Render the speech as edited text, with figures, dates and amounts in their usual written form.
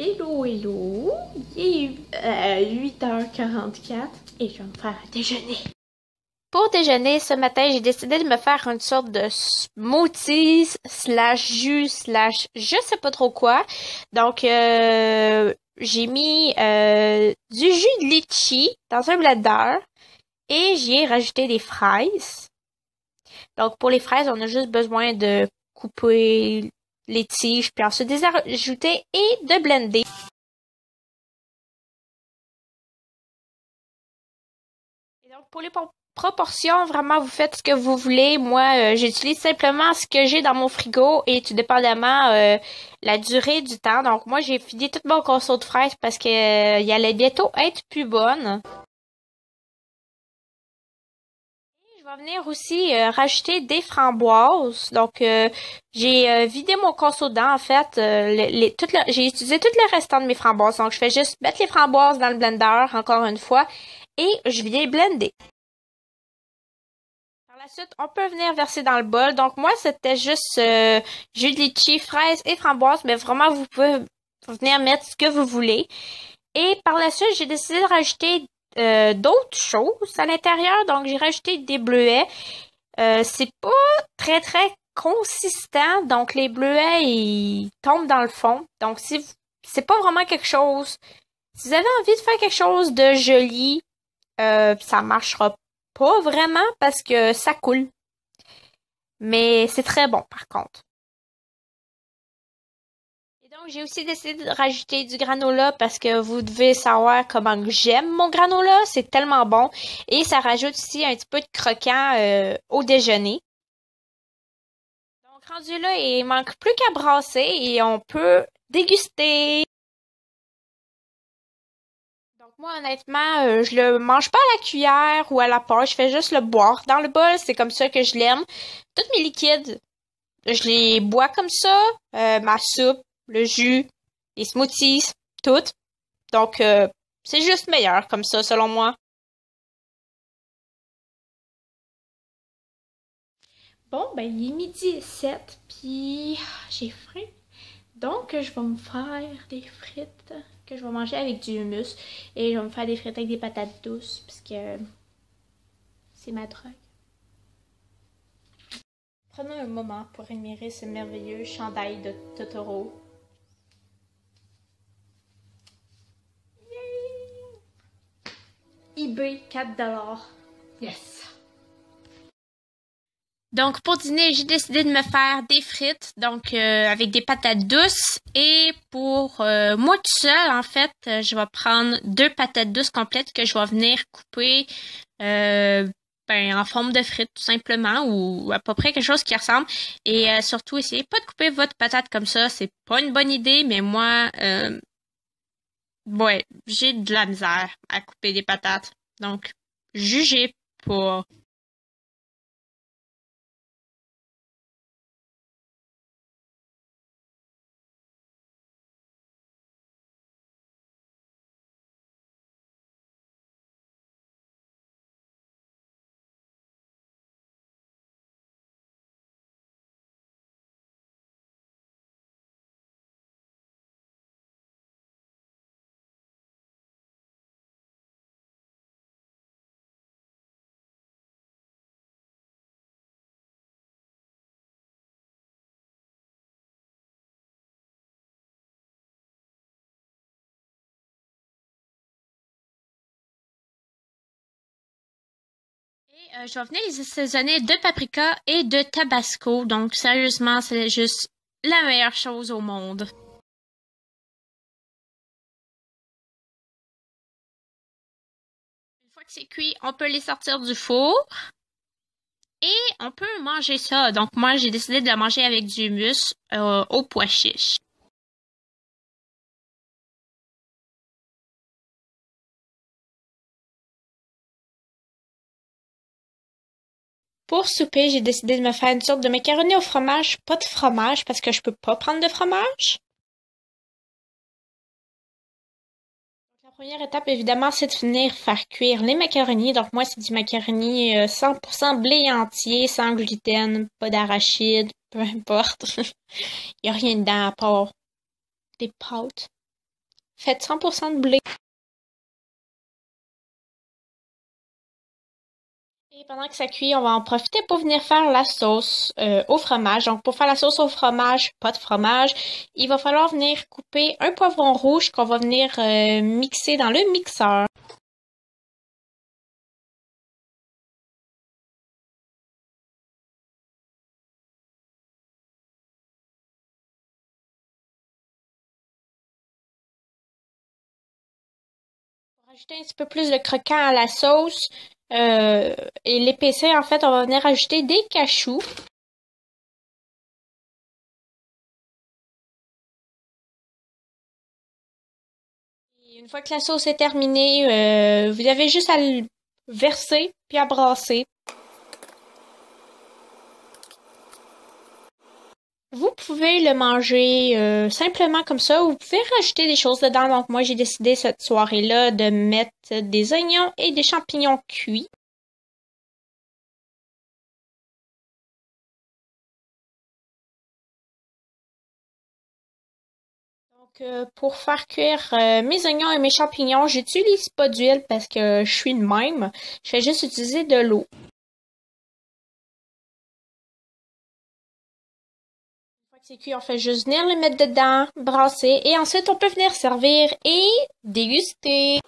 Hello, hello! Il est 8h44 et je vais me faire un déjeuner. Pour déjeuner, ce matin, j'ai décidé de me faire une sorte de smoothie slash jus slash je sais pas trop quoi. Donc, j'ai mis du jus de litchi dans un blender et j'y ai rajouté des fraises. Donc, pour les fraises, on a juste besoin de couper les tiges, puis ensuite de les ajouter et de blender. Et donc, pour les proportions, vraiment, vous faites ce que vous voulez. Moi, j'utilise simplement ce que j'ai dans mon frigo et tout dépendamment la durée du temps. Donc, moi, j'ai fini tout mon conso de fraises parce que il allait bientôt être plus bonne. Je vais venir aussi rajouter des framboises. Donc, j'ai vidé mon conso dedans, en fait. J'ai utilisé tout le restant de mes framboises. Donc, je fais juste mettre les framboises dans le blender, encore une fois, et je viens blender. Par la suite, on peut venir verser dans le bol. Donc, moi, c'était juste jus de litchi, fraises et framboises, mais vraiment, vous pouvez venir mettre ce que vous voulez. Et par la suite, j'ai décidé de rajouter d'autres choses à l'intérieur. Donc, j'ai rajouté des bleuets. C'est pas très consistant. Donc, les bleuets, ils tombent dans le fond. Donc, si c'est pas vraiment quelque chose. Si vous avez envie de faire quelque chose de joli, ça marchera pas vraiment parce que ça coule. Mais c'est très bon, par contre. Donc, j'ai aussi décidé de rajouter du granola parce que vous devez savoir comment j'aime mon granola. C'est tellement bon. Et ça rajoute aussi un petit peu de croquant au déjeuner. Donc, rendu là, il manque plus qu'à brasser et on peut déguster. Donc, moi, honnêtement, je le mange pas à la cuillère ou à la poche. Je fais juste le boire dans le bol. C'est comme ça que je l'aime. Tous mes liquides, je les bois comme ça. Ma soupe, le jus, les smoothies, tout. Donc, c'est juste meilleur comme ça, selon moi. Bon, ben, il est midi et 7, puis j'ai faim. Donc, je vais me faire des frites que je vais manger avec du hummus. Et je vais me faire des frites avec des patates douces, puisque c'est ma drogue. Prenons un moment pour admirer ce merveilleux chandail de Totoro. eBay, 4$. Yes! Donc, pour dîner, j'ai décidé de me faire des frites, donc avec des patates douces. Et pour moi tout seul, en fait, je vais prendre 2 patates douces complètes que je vais venir couper en forme de frites, tout simplement, ou à peu près quelque chose qui ressemble. Et surtout, essayez pas de couper votre patate comme ça, c'est pas une bonne idée, mais moi, ouais, j'ai de la misère à couper des patates. Donc, jugez pas. Et je vais venir les assaisonner de paprika et de tabasco. Donc, sérieusement, c'est juste la meilleure chose au monde. Une fois que c'est cuit, on peut les sortir du four et on peut manger ça. Donc, moi, j'ai décidé de le manger avec du hummus au pois chiche. Pour souper, j'ai décidé de me faire une sorte de macaroni au fromage, pas de fromage parce que je peux pas prendre de fromage. La première étape, évidemment, c'est de venir faire cuire les macaronis. Donc, moi, c'est du macaroni 100% blé entier, sans gluten, pas d'arachide, peu importe. Il n'y a rien dedans à part des pâtes. Faites 100% de blé. Et pendant que ça cuit, on va en profiter pour venir faire la sauce au fromage. Donc, pour faire la sauce au fromage, pas de fromage, il va falloir venir couper un poivron rouge qu'on va venir mixer dans le mixeur. Pour rajouter un petit peu plus de croquant à la sauce et l'épaissir, en fait, on va venir ajouter des cachous. Et une fois que la sauce est terminée, vous avez juste à le verser puis à brasser. Vous pouvez le manger simplement comme ça ou vous pouvez rajouter des choses dedans. Donc moi j'ai décidé cette soirée-là de mettre des oignons et des champignons cuits. Donc pour faire cuire mes oignons et mes champignons, j'utilise pas d'huile parce que je suis de même. Je vais juste utiliser de l'eau. Une fois que c'est cuit, on fait juste venir les mettre dedans, brasser et ensuite on peut venir servir et déguster.